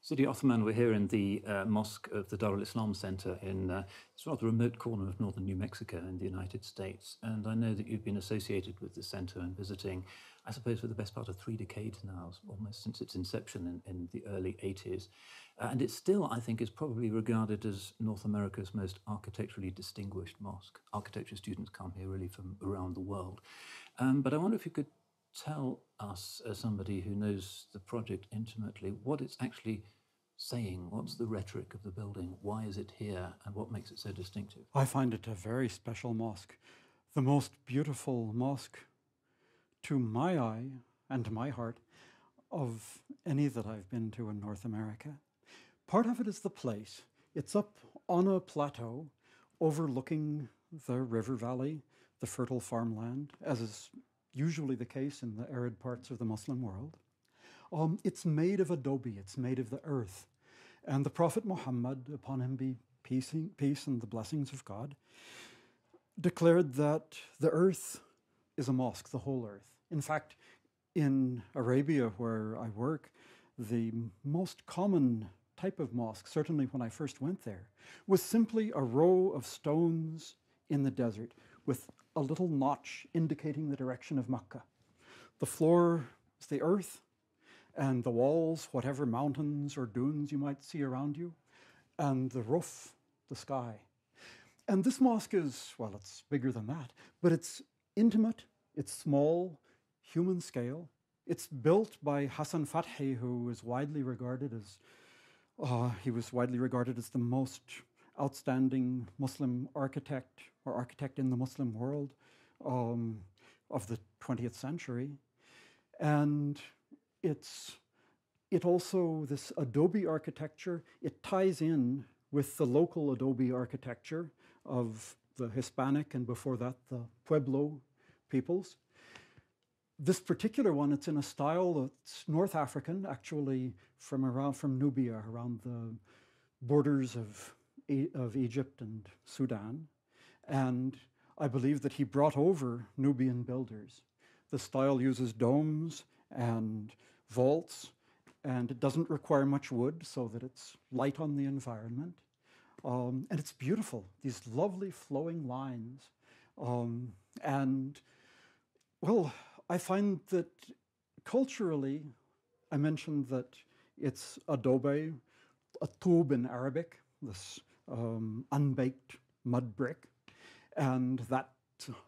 Sidi Othman, we're here in the mosque of the Dar al Islam Center in this rather remote corner of northern New Mexico in the United States. And I know that you've been associated with the center and visiting, I suppose, for the best part of 3 decades now, almost since its inception in the early 80s. And it still, I think, is probably regarded as North America's most architecturally distinguished mosque. Architecture students come here really from around the world. But I wonder if you could tell us, as somebody who knows the project intimately, what it's actually saying. What's the rhetoric of the building? Why is it here? And what makes it so distinctive? I find it a very special mosque. The most beautiful mosque to my eye and to my heart of any that I've been to in North America. Part of it is the place. It's up on a plateau overlooking the river valley, the fertile farmland, as is usually the case in the arid parts of the Muslim world. It's made of adobe, it's made of the earth. And the Prophet Muhammad, upon him be peace and the blessings of God, declared that the earth is a mosque, the whole earth. In fact, in Arabia, where I work, the most common type of mosque, certainly when I first went there, was simply a row of stones in the desert with a little notch indicating the direction of Mecca. The floor is the earth, and the walls, whatever mountains or dunes you might see around you, and the roof, the sky. And this mosque is, well, it's bigger than that, but it's intimate, it's small, human scale. It's built by Hassan Fathi, who is widely regarded as, he was widely regarded as the most outstanding Muslim architect or architect in the Muslim world of the 20th century. And it also, this adobe architecture, it ties in with the local adobe architecture of the Hispanic and before that the Pueblo peoples. This particular one, it's in a style that's North African, actually from Nubia, around the borders of Egypt and Sudan. And I believe that he brought over Nubian builders. The style uses domes and vaults, and it doesn't require much wood so that it's light on the environment. And it's beautiful, these lovely flowing lines. And, well, I find that culturally, I mentioned that it's adobe, a tub in Arabic, this unbaked mud brick, and that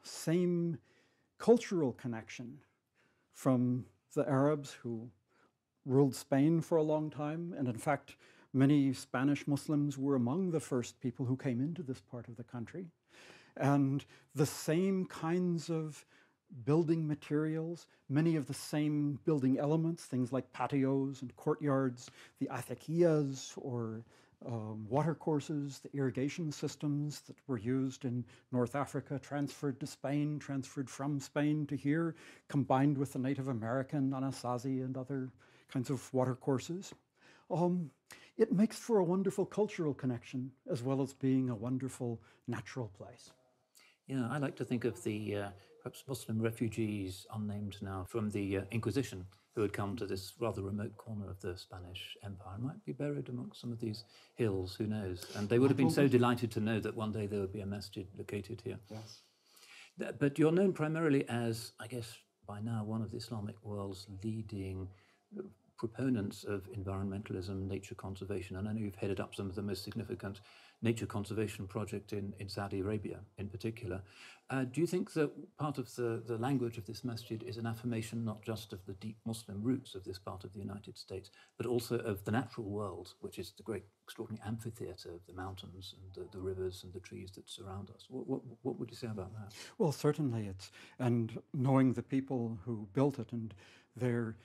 same cultural connection from the Arabs who ruled Spain for a long time, and in fact, many Spanish Muslims were among the first people who came into this part of the country. And the same kinds of building materials, many of the same building elements, things like patios and courtyards, the athakiyas or watercourses, the irrigation systems that were used in North Africa, transferred to Spain, transferred from Spain to here, combined with the Native American Anasazi and other kinds of watercourses. It makes for a wonderful cultural connection as well as being a wonderful natural place. Yeah, I like to think of the perhaps Muslim refugees, unnamed now, from the Inquisition, who had come to this rather remote corner of the Spanish Empire, might be buried amongst some of these hills, who knows? And they would have been so delighted to know that one day there would be a masjid located here. Yes. But you're known primarily as, I guess, by now, one of the Islamic world's leading proponents of environmentalism, nature conservation, and I know you've headed up some of the most significant nature conservation project in Saudi Arabia in particular. Do you think that part of the language of this masjid is an affirmation not just of the deep Muslim roots of this part of the United States, but also of the natural world, which is the great, extraordinary amphitheater of the mountains and the rivers and the trees that surround us? What would you say about that? Well, certainly it's, and knowing the people who built it and their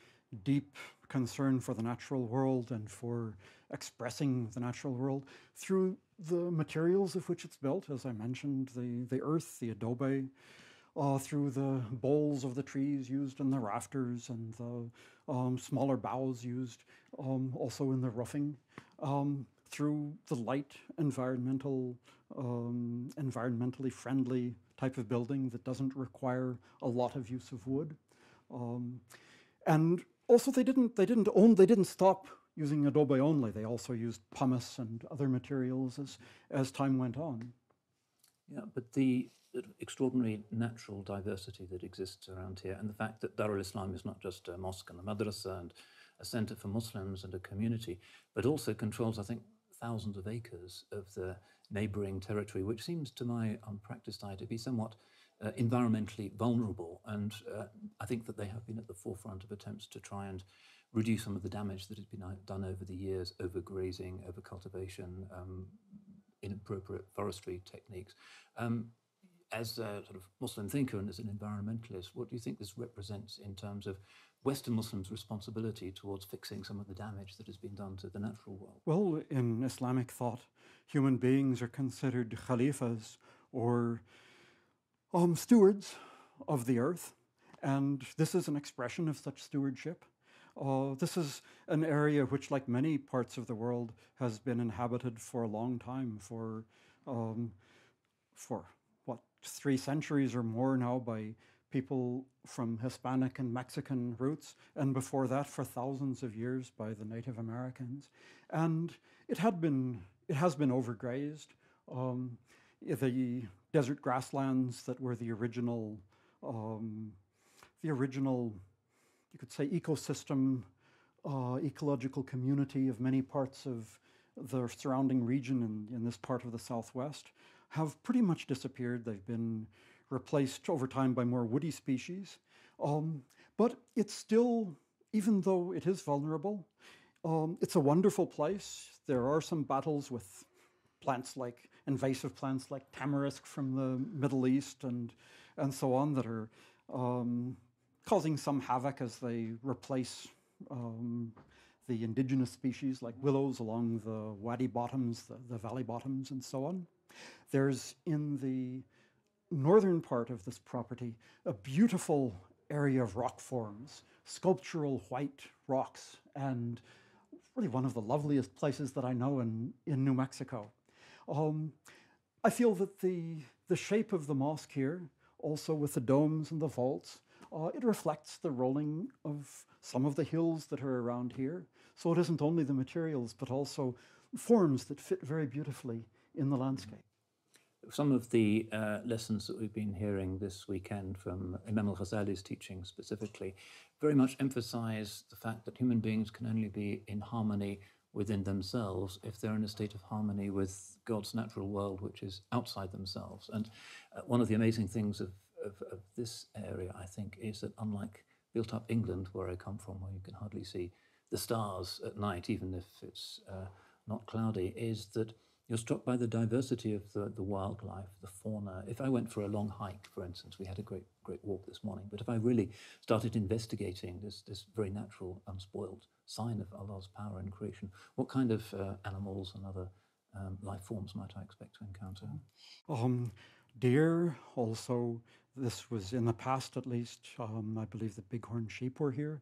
deep concern for the natural world and for expressing the natural world through the materials of which it's built, as I mentioned, the earth, the adobe, through the boles of the trees used in the rafters and the smaller boughs used also in the roofing, through the light, environmentally friendly type of building that doesn't require a lot of use of wood. And also they didn't stop using adobe only. They also used pumice and other materials as time went on. Yeah, but the extraordinary natural diversity that exists around here, and the fact that Dar al Islam is not just a mosque and a madrasa and a center for Muslims and a community, but also controls, I think, thousands of acres of the neighboring territory, which seems to my unpracticed eye to be somewhat environmentally vulnerable. And I think that they have been at the forefront of attempts to try and reduce some of the damage that has been done over the years, overgrazing, overcultivation, inappropriate forestry techniques. As a sort of Muslim thinker and as an environmentalist, what do you think this represents in terms of Western Muslims' responsibility towards fixing some of the damage that has been done to the natural world? Well, in Islamic thought, human beings are considered khalifas, or stewards of the earth, and this is an expression of such stewardship. This is an area which, like many parts of the world, has been inhabited for a long time, for 3 centuries or more now, by people from Hispanic and Mexican roots, and before that for thousands of years by the Native Americans. And it has been overgrazed. The desert grasslands that were the original, you could say, ecosystem, ecological community of many parts of the surrounding region in this part of the Southwest, have pretty much disappeared. They've been replaced over time by more woody species. But it's still, even though it is vulnerable, it's a wonderful place. There are some battles with plants like invasive plants like tamarisk from the Middle East and so on that are causing some havoc as they replace the indigenous species like willows along the wadi bottoms, the valley bottoms, and so on. There's, in the northern part of this property, a beautiful area of rock forms, sculptural white rocks, and really one of the loveliest places that I know in New Mexico. I feel that the shape of the mosque here, also with the domes and the vaults, it reflects the rolling of some of the hills that are around here. So it isn't only the materials, but also forms that fit very beautifully in the landscape. Some of the lessons that we've been hearing this weekend from Imam al-Ghazali's teaching specifically very much emphasize the fact that human beings can only be in harmony within themselves if they're in a state of harmony with God's natural world, which is outside themselves. And one of the amazing things of this area, I think, is that unlike built-up England, where I come from, where you can hardly see the stars at night, even if it's not cloudy, is that you're struck by the diversity of the wildlife, the fauna. If I went for a long hike, for instance, we had a great walk this morning, but if I really started investigating this very natural, unspoiled sign of Allah's power in creation, what kind of animals and other life forms might I expect to encounter? Deer, also. This was in the past, at least. I believe the bighorn sheep were here.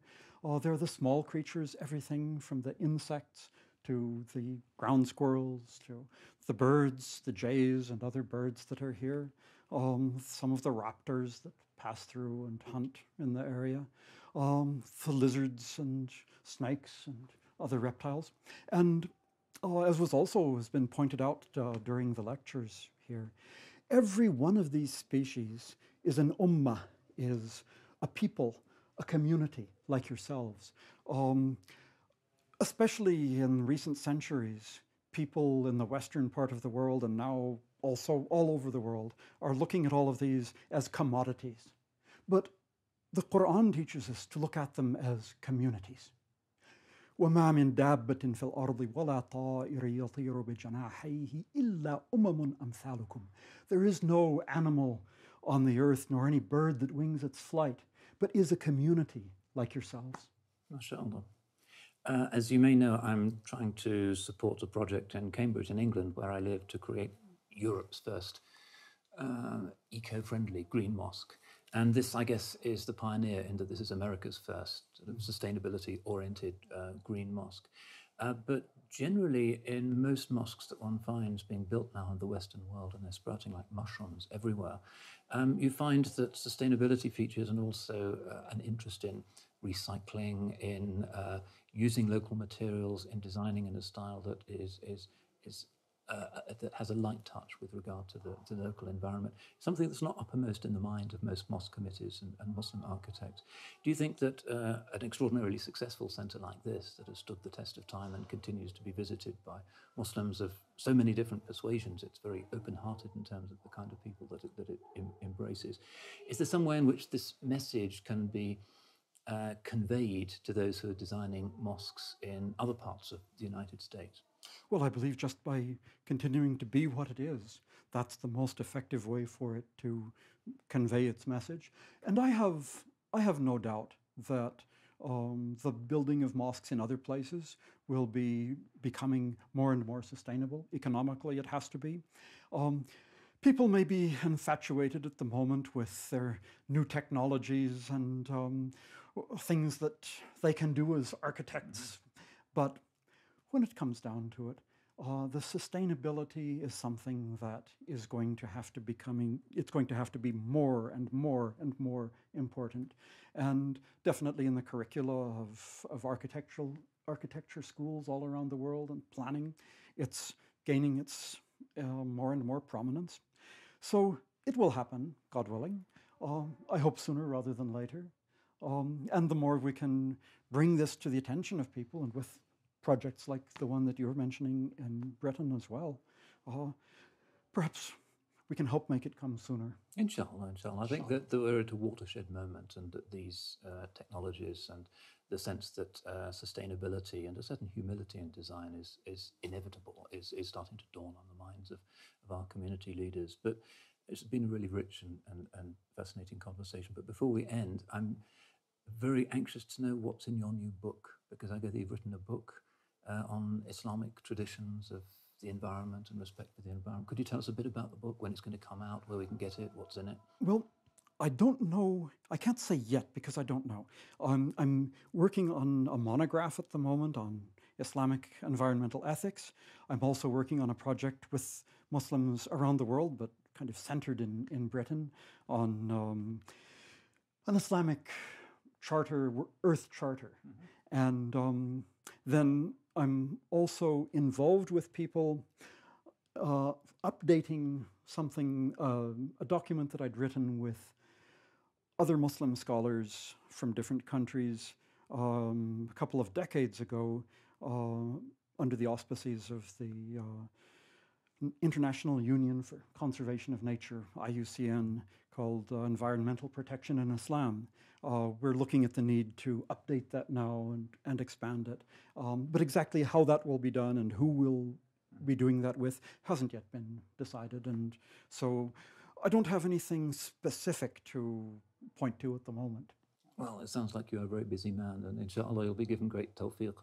They're the small creatures, everything from the insects to the ground squirrels, to the birds, the jays and other birds that are here. Some of the raptors that pass through and hunt in the area. The lizards and snakes and other reptiles. And as has been pointed out during the lectures here, every one of these species is an ummah, is a people, a community like yourselves. Especially in recent centuries, people in the western part of the world, and now also all over the world, are looking at all of these as commodities. But the Quran teaches us to look at them as communities. وَمَا مِن دَابَّةٍ فِي الْأَرْضِ وَلَا طَائِرٍ يَطِيرُ بِجَنَاحَيْهِ إِلَّا أُمَمٌ أَمْثَالُكُمْ. There is no animal on the earth, nor any bird that wings its flight, but is a community like yourselves. MashaAllah. As you may know, I'm trying to support a project in Cambridge, in England, where I live, to create Europe's first eco-friendly green mosque. And this, I guess, is the pioneer in that this is America's first sort of sustainability-oriented green mosque. But generally, in most mosques that one finds being built now in the Western world, and they're sprouting like mushrooms everywhere, you find that sustainability features and also an interest in recycling, in using local materials, in designing in a style that that has a light touch with regard to the local environment, something that's not uppermost in the mind of most mosque committees and Muslim architects. Do you think that an extraordinarily successful centre like this, that has stood the test of time and continues to be visited by Muslims of so many different persuasions, it's very open-hearted in terms of the kind of people that it embraces, is there some way in which this message can be conveyed to those who are designing mosques in other parts of the United States? Well, I believe just by continuing to be what it is, that's the most effective way for it to convey its message. And I have no doubt that the building of mosques in other places will be becoming more and more sustainable. Economically, it has to be. People may be infatuated at the moment with their new technologies and things that they can do as architects, but when it comes down to it, the sustainability is something that is going to have to it's going to have to be more and more and more important. And definitely in the curricula of architecture schools all around the world and planning, it's gaining its more and more prominence. So it will happen, God willing. I hope sooner rather than later. And the more we can bring this to the attention of people, and with projects like the one that you're mentioning in Britain as well, perhaps we can help make it come sooner. Inshallah, inshallah. I think that we're at a watershed moment, and that these technologies and the sense that sustainability and a certain humility in design is inevitable, is starting to dawn on the minds of our community leaders. But it's been a really rich and fascinating conversation. But before we end, I'm very anxious to know what's in your new book, because I gather you've written a book on Islamic traditions of the environment and respect for the environment. Could you tell us a bit about the book, when it's going to come out, where we can get it, what's in it? Well, I don't know. I can't say yet because I don't know. I'm working on a monograph at the moment on Islamic environmental ethics. I'm also working on a project with Muslims around the world, but kind of centered in Britain, on an Islamic charter, Earth Charter. Mm-hmm. And then I'm also involved with people updating something, a document that I'd written with other Muslim scholars from different countries a couple of decades ago, under the auspices of the International Union for Conservation of Nature, IUCN, called Environmental Protection in Islam. We're looking at the need to update that now and expand it. But exactly how that will be done and who will be doing that with hasn't yet been decided. And so I don't have anything specific to point to at the moment. Well, it sounds like you're a very busy man, and inshallah you'll be given great tawfiq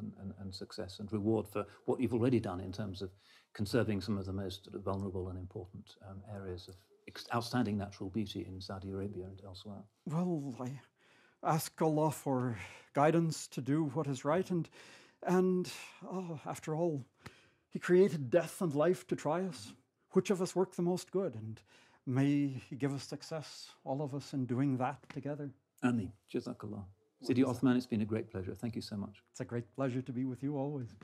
and success and reward for what you've already done in terms of conserving some of the most vulnerable and important areas of outstanding natural beauty in Saudi Arabia and elsewhere. Well, I ask Allah for guidance to do what is right, and after all, He created death and life to try us. Which of us worked the most good? And may He give us success, all of us, in doing that together. Ameen. Jazakallah. Sidi Othman, it's been a great pleasure. Thank you so much. It's a great pleasure to be with you always.